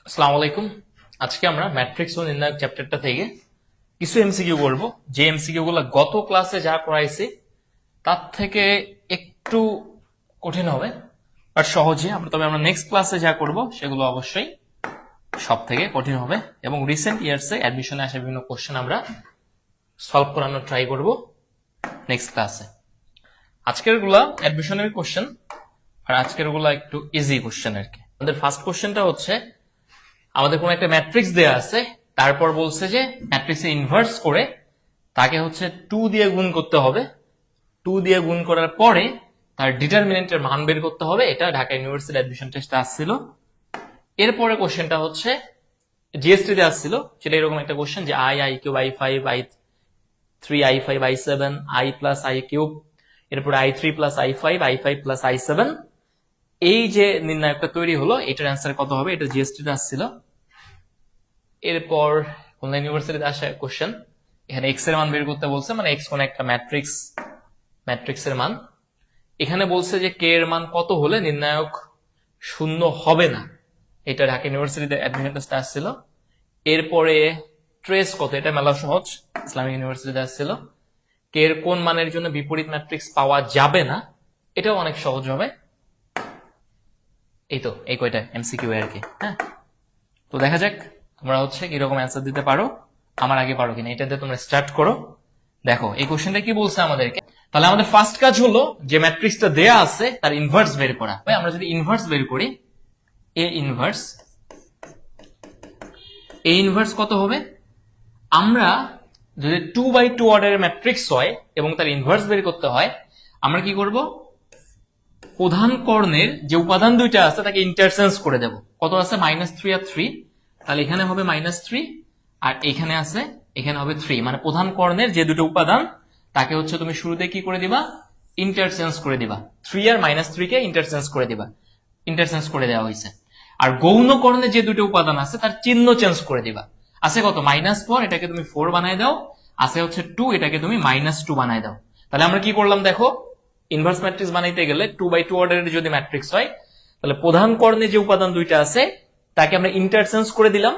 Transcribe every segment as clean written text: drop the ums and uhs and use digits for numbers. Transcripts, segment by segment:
আসসালামু আলাইকুম। আজকে আমরা ম্যাট্রিক্স ও নির্ণায়ক চ্যাপ্টারটা থেকে কিছু এমসিকিউ করব। যে এমসিকিউ গুলো গত ক্লাসে যা করাইছি তার থেকে একটু কঠিন হবে, বাট সহজে তবে আমরা নেক্সট ক্লাসে যা করব সেগুলো অবশ্যই সব থেকে কঠিন হবে, এবং রিসেন্ট ইয়ার্সে অ্যাডমিশনে আসা বিভিন্ন কোশ্চেন আমরা সলভ করানোর ট্রাই করব নেক্সট ক্লাসে। আজকের গুলা অ্যাডমিশনের কোশ্চেন, আর আজকের গুলা একটু ইজি কোশ্চেন আর কি। আমাদের ফার্স্ট কোশ্চেনটা হচ্ছে, আমাদের কোন একটা ম্যাট্রিক্স দেয়া আছে, তারপর বলছে যে ম্যাট্রিক্সে ইনভার্স করে তাকে হচ্ছে 2 দিয়ে গুণ করতে হবে। 2 দিয়ে গুণ করার পরে তার ডিটারমিনেন্টের মান বের করতে হবে। এটা ঢাকা ইউনিভার্সিটি অ্যাডমিশন টেস্টে আসছিল। এরপরে কোশ্চেনটা হচ্ছে জিএসটি তে আসছিল, সেটা এরকম একটা কোশ্চেন যে i cube i5 i3 i5 i7 i plus i cube, এরপরে i3 plus i5 i5 plus i7, এই যে নির্ণায়কটা তৈরি হলো এটার অ্যান্সার কত হবে, এটা জিএসটি তে আসছিল। এরপর খুলনা ইউনিভার্সিটিতে আসা কোশ্চেন, এখানে এক্স এর মান বের করতে বলছে, মানে এক্স কোন একটা ম্যাট্রিক্সের মান। এখানে বলছে যে কে এর মান কত হলে নির্ণায়ক শূন্য হবে না, এটা ঢাকা ইউনিভার্সিটিতে অ্যাডমিশন টেস্টে আসছিল। এরপরে ট্রেস কত, এটা মেলা সহজ, ইসলামিক ইউনিভার্সিটিতে আসছিল। কে এর কোন মানের জন্য বিপরীত ম্যাট্রিক্স পাওয়া যাবে না, এটাও অনেক সহজ হবে। এই কয়টা এমসিকিউ আর কি। হ্যাঁ, তো দেখা যাক তোমরা হচ্ছে কিরকম অ্যান্সার দিতে পারো, আমার আগে পারো কিনা, এটা দিয়ে তোমরা স্টার্ট করো। দেখো এই কোশ্চেনটা কি বলছে আমাদেরকে। তাহলে আমাদের ফার্স্ট কাজ হলো যে ম্যাট্রিক্সটা দেয়া আছে তার ইনভার্স বের করা। আমরা যদি ইনভার্স বের করি, এ ইনভার্স কত হবে, আমরা যদি 2/2 অর্ডারের ম্যাট্রিক্স হয় এবং তার ইনভার্স বের করতে হয়, আমরা কি করব, প্রধান কর্ণের যে উপাদান দুইটা আছে তাকে ইন্টারচেঞ্জ করে দেব। কত আছে, -3 আর 3, তাহলে এখানে হবে -3 আর এখানে হবে 3, মানে প্রধান কর্ণের যে দুটো উপাদান তাকে হচ্ছে তুমি শুরুতে কি করে দিবা, ইন্টারচেঞ্জ করে দিবা। 3 আর -3 কে ইন্টারচেঞ্জ করে দেওয়া হয়েছে। আর গৌণ কর্ণে যে দুটো উপাদান আছে তার চিহ্ন চেঞ্জ করে দিবা। আছে কত, -4, এটাকে তুমি 4 বানায় দাও। আছে হচ্ছে 2, এটাকে তুমি -2 বানায় দাও। তাহলে আমরা কি করলাম দেখো, ইনভার্স ম্যাট্রিক্স বানাইতে গেলে 2/2 অর্ডারের যদি ম্যাট্রিক্স হয়, তাহলে প্রধান কর্ণে যে উপাদান দুইটা আছে তাকে আমরা ইন্টারচেঞ্জ করে দিলাম,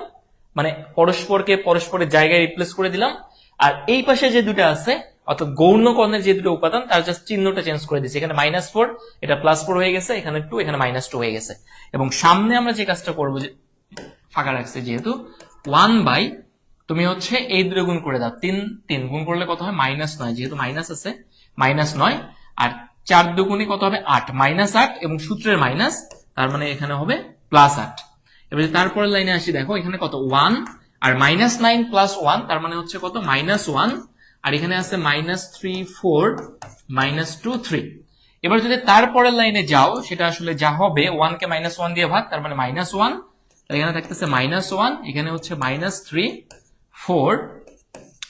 মানে পরস্পরের জায়গায় রিপ্লেস করে দিলাম। আর এই পাশে যে দুটো আছে, অর্থাৎ গৌণ কর্ণের যে দুটো উপাদান তার জাস্ট চিহ্নটা চেঞ্জ করে দিচ্ছি। এখানে -4, এটা +4 হয়ে গেছে, এখানে 2, এখানে -2 হয়ে গেছে। এবং সামনে আমরা যে কাজটা করবো, যে ফাঁকা রাখছে যেহেতু, 1/, তুমি হচ্ছে এই দুটো গুণ করে দাও। 3 গুণ করলে কত হয়, -9, যেহেতু মাইনাস আছে -9, আর 4 দুগুণে কত হবে, 8, -8 এবং সূত্রের মাইনাস, তার মানে এখানে হবে +8। এবার তারপরের লাইনে আসি, দেখো এখানে কত, 1 আর -9 + 1, তার মানে হচ্ছে কত, -1, আর এখানে আছে -3 4 -2 3। এবার যদি তারপরের লাইনে যাও, সেটা আসলে যা হবে, 1 কে -1 দিয়ে ভাগ, তার মানে -1, এখানে থাকতেছে -1, এখানে হচ্ছে -3 4,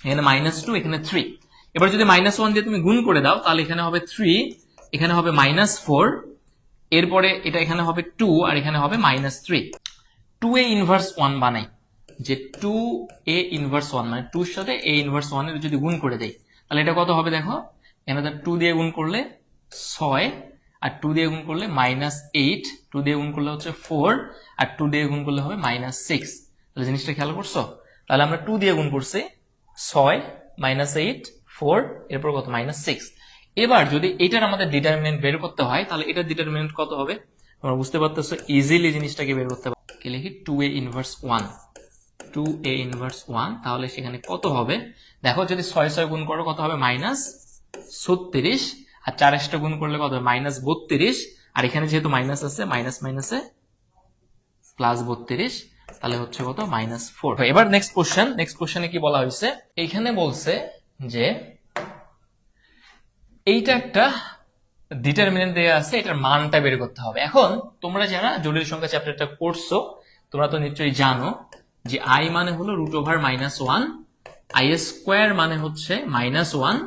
এখানে -2, এখানে 3। এবার যদি -1 দিয়ে তুমি গুণ করে দাও, তাহলে এখানে হবে 3, এখানে হবে -4, এরপরে এটা এখানে হবে 2, আর এখানে হবে -3। 2a ইনভার্স 1 বানাই, যে 2a ইনভার্স 1, মানে 2 এর সাথে a ইনভার্স 1 এর যদি গুণ করে দেই, তাহলে এটা কত হবে দেখো, এখানে 2 দিয়ে গুণ করলে 6, আর 2 দিয়ে গুণ করলে -8, 2 দিয়ে গুণ করলে হচ্ছে 4, আর 2 দিয়ে গুণ করলে হবে -6। তাহলে জিনিসটা খেয়াল করছো, তাহলে আমরা 2 দিয়ে গুণ করছি, 6 -8 4, এরপর কত, -6। এবার যদি এটার আমাদের ডিটারমিনেন্ট বের করতে হয়, তাহলে এটার ডিটারমিনেন্ট কত হবে, তোমরা বুঝতে পারতেছো, ইজিলি জিনিসটাকে বের করতে পারো। কি লিখি, 2a ইনভার্স 1, তাহলে সেখানে কত হবে দেখো, যদি 6 গুণ করো কত হবে, -36, আর 4 গুণ করলে কত হবে, -32, আর এখানে যেহেতু মাইনাস আছে, মাইনাসে +32, তাহলে হচ্ছে কত, -4। এবার নেক্সট কোশ্চেনে কি বলা হয়েছে, এইখানে বলছে যে এইটা একটা ডিটারমিনেন্ট দেয়া আছে, এটার মানটা বের করতে হবে। এখন তোমরা যারা জটিল সংখ্যা চ্যাপ্টারটা পড়ছো, তোমরা তো নিশ্চয়ই জানো যে i মানে হলো √1, i² মানে হচ্ছে -1,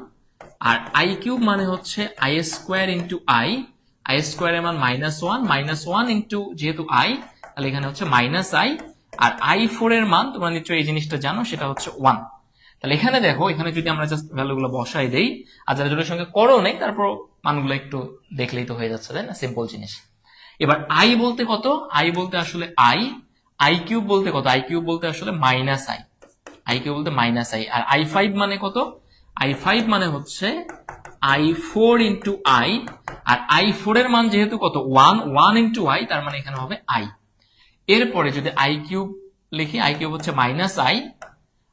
আর i³ মানে হচ্ছে i² ইন্টু i² এর মান -1 ইন্টু যেহেতু i, তাহলে এখানে হচ্ছে -i, আর i4 এর মান তোমরা নিশ্চয়ই এই জিনিসটা জানো, সেটা হচ্ছে 1। তাহলে এখানে দেখো, এখানে যদি আমরা জাস্ট ভ্যালুগুলো বসাই দেই, আর যারা জটিল সংখ্যা করো নেই, তারপর মানগুলো একটু দেখলেই তো হয়ে যাচ্ছে, তাই না, সিম্পল জিনিস। এবার i বলতে কত, i বলতে আসলে আই কিউব বলতে কত? আই কিউব বলতে আসলে মাইনাস আই, আই কিউব বলতে মাইনাস আই। আর আই ফাইভ মানে কত? আই ফাইভ মানে হচ্ছে আই ফোর ইন্টু আই, আর আই ফোর এর মান যেহেতু কত ওয়ান, ওয়ান ইন্টু আই, তার মানে এখানে হবে আই। এরপরে যদি আই কিউব লিখি, আই কিউব হচ্ছে মাইনাস আই,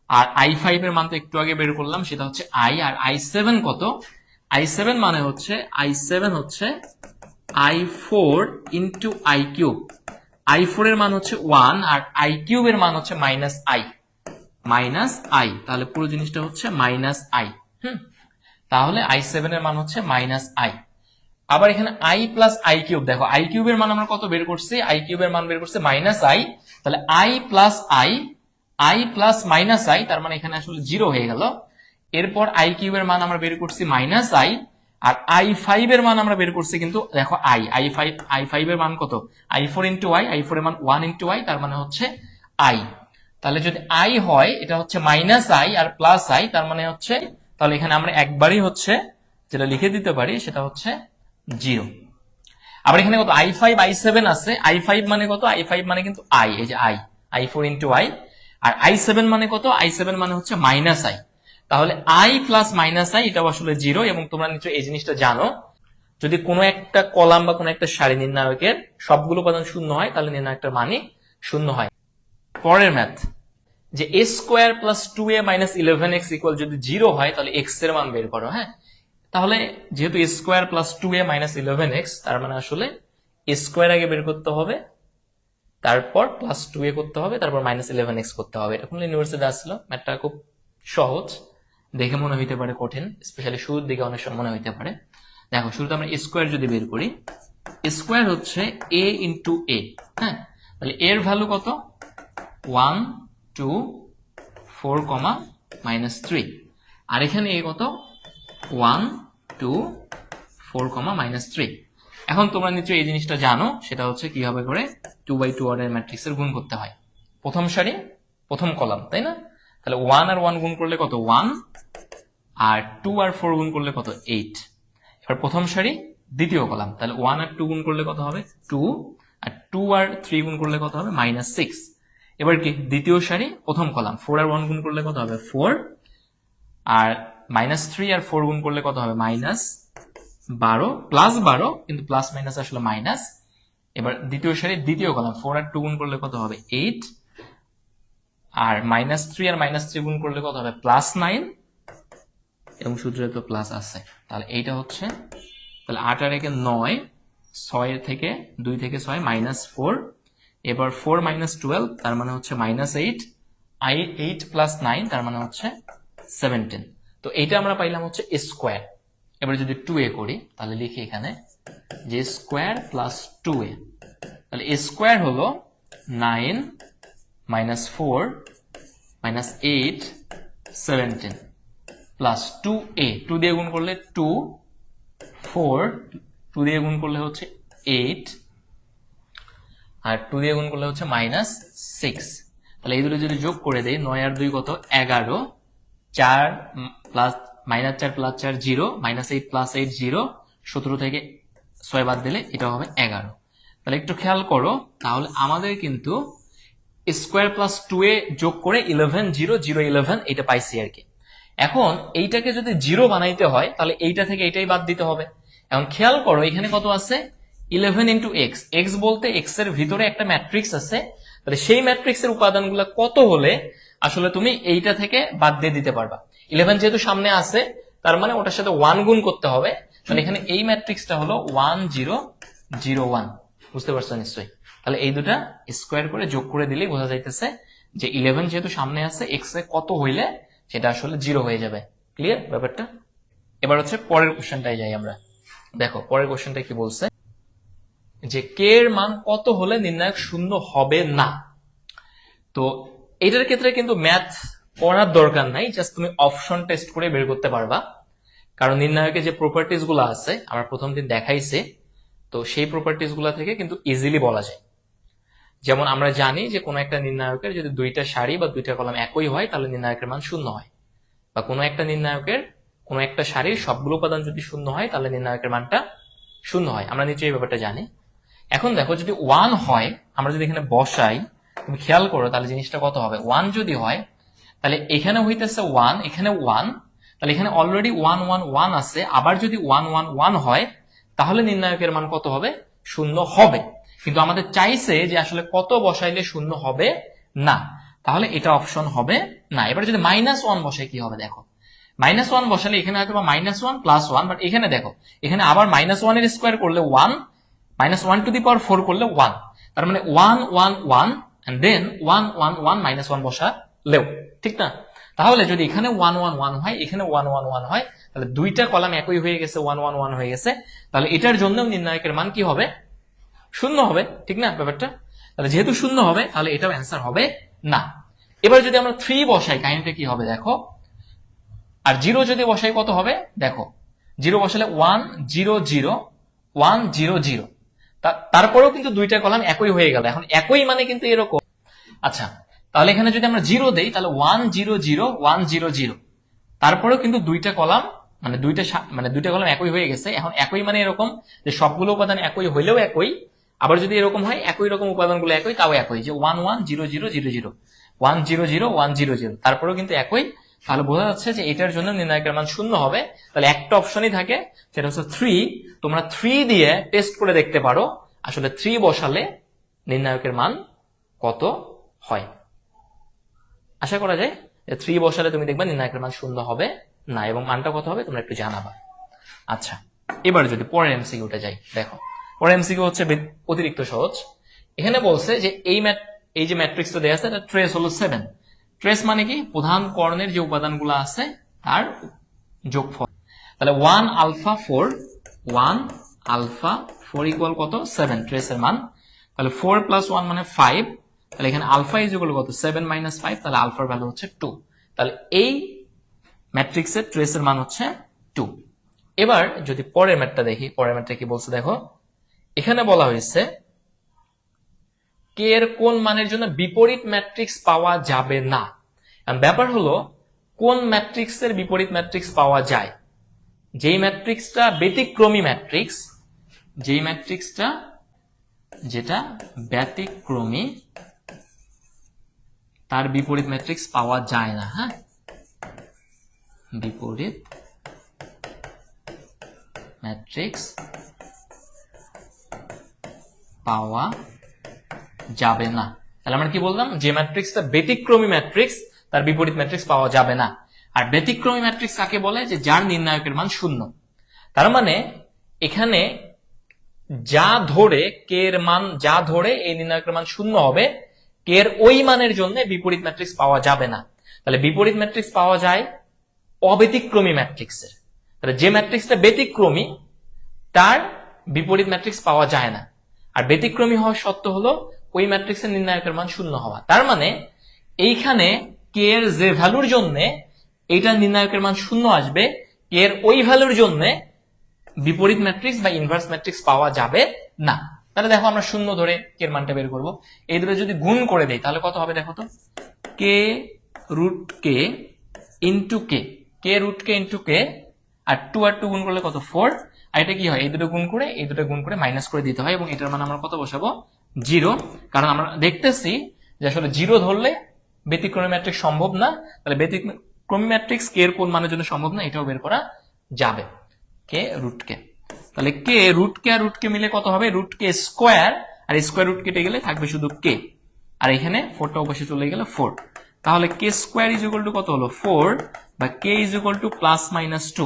আর আই ফাইভ এর মান তো একটু আগে বের করলাম, সেটা হচ্ছে আই। আর আই সেভেন কত? আই সেভেন মানে হচ্ছে আই সেভেন হচ্ছে i four into i cube. I four এর মান হচ্ছে ওয়ান, আর আই কিউব এর মান হচ্ছে মাইনাস আই, মাইনাস আই। তাহলে পুরো জিনিসটা হচ্ছে মাইনাস আই। তাহলে আই সেভেন এর মান হচ্ছে মাইনাস আই। আবার এখানে আই প্লাস আই কিউব, দেখো আই কিউবের মান আমরা কত বের করছি? আই কিউবের মান বের করছে মাইনাস আই। তাহলে i plus I, I plus minus I, তার মানে এখানে আসলে জিরো হয়ে গেল। এরপর আই কিউবের মান আমরা বের করছি মাইনাস আই, আর আই ফাইভ এর মান আমরা বের করছি কিন্তু দেখো আই, আই ফাইভ এর মান কত? I four into I, i four এর মান ওয়ান ইন্টু আই, তার মানে হচ্ছে আই। তাহলে যদি আই হয় এটা হচ্ছে মাইনাস আই আর প্লাস আই, তার মানে হচ্ছে, তাহলে এখানে আমরা একবারই হচ্ছে যেটা লিখে দিতে পারি সেটা হচ্ছে জিরো। আবার এখানে কত? আই ফাইভ আই সেভেন আছে, আই ফাইভ মানে কত? আই ফাইভ মানে কিন্তু আই, এই যে i, i four into i. আর আই সেভেন মানে কত? আই সেভেন মানে হচ্ছে মাইনাস আই। তাহলে আই প্লাস মাইনাস আই এটাও আসলে জিরো। এবং তোমরা নিশ্চয়ই এই জিনিসটা জানো, যদি কোনো একটা কলাম বা কোনো একটা সারি নির্ণায়কের সবগুলো উপাদান শূন্য হয় তাহলে নির্ণায়কটার মানই শূন্য হয়। পরের ম্যাথ, যে এ স্কোয়ার প্লাস টু এ মাইনাস ইলেভেন এক্স ইকুয়াল যদি জিরো হয় তাহলে এক্স এর মান বের করো। হ্যাঁ, তাহলে যেহেতু এ স্কোয়ার প্লাস টু এ মাইনাস ইলেভেন এক্স, তার মানে আসলে এ স্কোয়ার আগে বের করতে হবে, তারপর প্লাস টু এ করতে হবে, তারপর মাইনাস ইলেভেন এক্স করতে হবে। এটা কোন ইউনিভার্সিটি আসলো? ম্যাথটা খুব সহজ, দেখে মনে হইতে পারে কঠিন, স্পেশালি শুরুর দিকে অনেক সময় মনে হইতে পারে। দেখো শুরুতে আমরা স্কোয়ার যদি বের করি, স্কোয়ার হচ্ছে এ ইন্টু এ। হ্যাঁ, তাহলে এর ভ্যালু কত? 1 2 4 কমা মাইনাস 3, আর এখানে এ কত? 1 2 4 কমা মাইনাস 3। এখন তোমরা নিশ্চয়ই এই জিনিসটা জানো, সেটা হচ্ছে কিভাবে করে 2x2 অর্ডারের ম্যাট্রিক্সের গুণ করতে হয়। প্রথম সারি প্রথম কলাম, তাই না? তাহলে 1 আর 1 গুণ করলে কত? 1, আর 2 আর 4 গুণ করলে কত? 8। এবার প্রথম সারি দ্বিতীয় কলাম, তাহলে 1 আর 2 গুণ করলে কত হবে? 2, আর 2 আর 3 গুণ করলে কত হবে? মাইনাস 6। এবার কি দ্বিতীয় সারি প্রথম কলাম, 4 আর 1 গুণ করলে কত হবে? 4, আর মাইনাস 3 আর 4 গুণ করলে কত হবে? মাইনাস 12, প্লাস 12, কিন্তু প্লাস মাইনাস আসলে মাইনাস। এবার দ্বিতীয় সারি দ্বিতীয় কলাম, 4 আর 2 গুণ করলে কত হবে? 8, আর মাইনাস 3 আর মাইনাস 3 গুণ করলে কত হবে? প্লাস 9, এবং সূত্রে তো প্লাস আছে। তাহলে এইটা হচ্ছে, তাহলে 8 আর 1 9, 6 থেকে 2 থেকে 6 মাইনাস 4, এবার 4 মাইনাস 12, তার মানে হচ্ছে মাইনাস 8, 8 প্লাস 9, তার মানে হচ্ছে 17। তো এইটা আমরা পাইলাম হচ্ছে স্কোয়ার। এবার যদি 2a করি তাহলে লিখি এখানে যে স্কোয়ার প্লাস 2a, তাহলে a স্কোয়ার হলো 9 মাইনাস 4 মাইনাস 8 17 প্লাস 2a, 2 দিয়ে গুণ করলে 2, 4, 2 দিয়ে গুণ করলে হচ্ছে 8, আর 2 দিয়ে গুণ করলে হচ্ছে মাইনাস 6। তাহলে এই দুটো যদি যোগ করে দেই, 9 আর 2 কত? 11, 4 plus minus 4 plus 4 0, minus 8 plus 8 0, 17 থেকে 6 বাদ দিলে এটা হবে 11। তাহলে একটু খেয়াল করো, তাহলে আমাদের কিন্তু স্কোয়ার প্লাস 2a যোগ করে 11 0 0 11 এটা পাইছি আর কি। এখন এইটাকে যদি 0 বানাইতে হয় তাহলে এইটা থেকে এটাই বাদ দিতে হবে। এখন খেয়াল করো এখানে কত আছে? 11 ইন্টু এক্স, এক্স বলতে এক্স এর ভিতরে একটা ম্যাট্রিক্স আছে। তাহলে সেই ম্যাট্রিক্সের উপাদানগুলো কত হলে আসলে তুমি এইটা থেকে বাদ দিয়ে দিতে পারবা। 11 যেহেতু সামনে আছে, তার মানে ওটার সাথে 1 গুণ করতে হবে। তাহলে এখানে এই ম্যাট্রিক্সটা হলো 1 0 0 1, বুঝতে পারছো নিশ্চয়ই? তাহলে এই দুটা স্কোয়ার করে যোগ করে দিলেই বোঝা যাইতেছে যে 11 যেহেতু সামনে আছে, এক্স এ কত হইলে সেটা আসলে 0 হয়ে যাবে। ক্লিয়ার ব্যাপারটা? এবার হচ্ছে পরের কোশ্চেনটাই যাই আমরা। দেখো পরের কোশ্চেনটা কি বলছে, যে কে এর মান কত হলে নির্ণায়ক শূন্য হবে না। তো এটার ক্ষেত্রে কিন্তু ম্যাথ পড়ার দরকার নাই, জাস্ট তুমি অপশন টেস্ট করে বের করতে পারবা। কারণ নির্ণায়কের যে প্রপার্টিজ গুলো আছে আমরা প্রথম দিন দেখাইছি, তো সেই প্রপার্টিজ গুলা থেকে কিন্তু ইজিলি বলা যায়। যেমন আমরা জানি যে কোনো একটা নির্ণায়কের যদি দুইটা সারি বা দুইটা কলাম একই হয় তাহলে নির্ণায়কের মান শূন্য হয়, বা কোনো একটা নির্ণায়কের কোনো একটা সারির সবগুলো উপাদান যদি শূন্য হয় তাহলে নির্ণায়কের মানটা শূন্য হয়। আমরা নিশ্চয়ই এই ব্যাপারটা জানি। এখন দেখো যদি 1 হয়, আমরা যদি এখানে বসাই তুমি খেয়াল করো তাহলে জিনিসটা কত হবে, 1 যদি হয় তাহলে এখানে হইতেছে 1, এখানে 1, তাহলে এখানে অলরেডি 1 1 1 আছে, আবার যদি 1 1 1 হয় তাহলে নির্ণায়কের মান কত হবে, 0 হবে। কিন্তু আমাদের চাইছে যে আসলে কত বসাইলে 0 হবে না, তাহলে এটা অপশন হবে না। এবার যদি -1 বসাই কি হবে দেখো, -1 বসালে এখানে হয়তো -1 +1, বাট এখানে দেখো এখানে আবার -1 এর স্কোয়ার করলে 1, -1 টু দি পাওয়ার 4 করলে 1, তার মানে 1 1 1 এন্ড দেন 1 1 1 -1 বসালেও ঠিক না। তাহলে যদি এখানে 1 1 1 হয়, এখানে 1 1 1 হয়, তাহলে দুইটা কলাম একই হয়ে গেছে, 1 1 1 হয়ে গেছে, তাহলে এটার জন্য নির্ণায়কের মান কি হবে, 0 হবে, ঠিক না ব্যাপারটা। তাহলে যেহেতু 0 হবে তাহলে এটাও অ্যান্সার হবে না। এবার যদি আমরা 3 বসাই কাহিনীটা কি হবে দেখো, আর 0 যদি বসাই কত হবে দেখো, 0 বসালে 1 0 0 1 0 0, তারপরেও কিন্তু দুইটা কলাম একই হয়ে গেল। এখন একই মানে কিন্তু এরকম। আচ্ছা, তাহলে এখানে যদি আমরা 0 দেই তাহলে 1 0 0 1 0 0, তারপরেও কিন্তু দুইটা কলাম দুইটা কলাম একই হয়ে গেছে। এখন একই মানে এরকম যে সবগুলো উপাদান একই হইলেও একই, আবার যদি এরকম হয় একই রকম উপাদানগুলো একই তাও একই, যে 1 1 0 0 0 0 1 0 0 1 0 0, তারপরেও কিন্তু একই। তাহলে বোঝা যাচ্ছে যে এটার জন্য নির্ণায়কের মান 0 হবে। তাহলে একটা অপশনই থাকে, সেটা হচ্ছে 3। তোমরা 3 দিয়ে টেস্ট করে দেখতে পারো আসলে 3 বসালে নির্ণায়কের মান কত হয়। আশা করা যায় যে 3 বসালে তুমি দেখবা নির্ণায়কের মান 0 হবে না, এবং মানটা কত হবে তোমরা একটু জানাবা। আচ্ছা, এবার যদি পরের এমসিকিউটা যাই, দেখো পরের এমসিকিউ হচ্ছে অতিরিক্ত সহজ। এখানে বলছে যে এই যে ম্যাট্রিক্সটা দেয়া আছে, এটা ট্রেস হলো 7। ট্রেস মানে কি, প্রধান কর্ণের যে উপাদানগুলো আছে তার যোগফল। তাহলে 1 আলফা 4 1 আলফা 4 ইকুয়াল কত, 7 ট্রেসের মান। তাহলে 4 + 1 মানে 5, তাহলে এখানে আলফা ইজ ইকুয়াল কত, 7 - 5, তাহলে আলফার ভ্যালু হচ্ছে 2। তাহলে এই ম্যাট্রিক্সের ট্রেসের মান হচ্ছে 2। এবার যদি পরের ম্যাটটা দেখি, পরের ম্যাটটা কি বলছে দেখো, এখানে বলা হয়েছে কে এর কোন মানের জন্য বিপরীত ম্যাট্রিক্স পাওয়া যাবে না। ব্যাপার হলো কোন ম্যাট্রিক্সের বিপরীত ম্যাট্রিক্স পাওয়া যায়, যেই ম্যাট্রিক্সটা ব্যতিক্রমী ম্যাট্রিক্স, যেই ম্যাট্রিক্সটা যেটা ব্যতিক্রমী তার বিপরীত ম্যাট্রিক্স পাওয়া যায় না। হ্যাঁ, বিপরীত ম্যাট্রিক্স পাওয়া যাবে না। তাহলে আমরা কি বললাম, যে ম্যাট্রিক্সটা ব্যতিক্রমী ম্যাট্রিক্স তার বিপরীত ম্যাট্রিক্স পাওয়া যাবে না। আর ব্যতিক্রমী ম্যাট্রিক্স কাকে বলে, যে যার নির্ণায়কের মান 0। তার মানে এখানে যা ধরে কে এর মান, যা ধরে এই নির্ণায়কের মান 0 হবে, কে এর ওই মানের জন্য বিপরীত ম্যাট্রিক্স পাওয়া যাবে না। তাহলে বিপরীত ম্যাট্রিক্স পাওয়া যায় অব্যতিক্রমী ম্যাট্রিক্সের। তাহলে যে ম্যাট্রিক্সটা ব্যতিক্রমী তার বিপরীত ম্যাট্রিক্স পাওয়া যায় না। আর ব্যতিক্রমী হওয়ার শর্ত হলো ওই ম্যাট্রিক্সের নির্ণায়কের মান 0 হওয়া। তার মানে এইখানে কে এর যে ভ্যালুর জন্য এইটা নির্ণায়কের মান 0 আসবে, কে এর ওই ভ্যালুর জন্য বিপরীত ম্যাট্রিক্স বা ইনভার্স ম্যাট্রিক্স পাওয়া যাবে না। তাহলে দেখো আমরা 0 ধরে কে এর মানটা বের করবো। এই দুটো যদি গুণ করে দেই তাহলে কত হবে দেখো তো, কে রুট কে ইন্টু কে, কে রুট কে ইন্টু কে, আর 2 আর 2 গুণ করলে কত, 4। আর এটা কি হয়, এই দুটো গুণ করে এই দুটো গুণ করে মাইনাস করে দিতে হয়, এবং এটার মান আমরা কত বসাবো, 0। কারণ আমরা দেখতেছি যে আসলে 0 ধরলে ব্যতিক্রমী ম্যাট্রিক্স সম্ভব না। তাহলে ব্যতিক্রমী ম্যাট্রিক্স কে এর কোন মানের জন্য সম্ভব না, এটাও বের করা যাবে, কে রুট কে। তাহলে কে রুট কে আর রুট কে মিলে কত হবে, রুট কে স্কোয়ার, আর স্কোয়ার রুট কেটে গেলে থাকবে শুধু কে, আর এখানে 4টা অবশ্যই চলে গেলে 4। তাহলে কে স্কোয়ার ইজ ইকুয়াল টু কত হলো, 4, বা কে ইজ ইকুয়াল টু +- 2।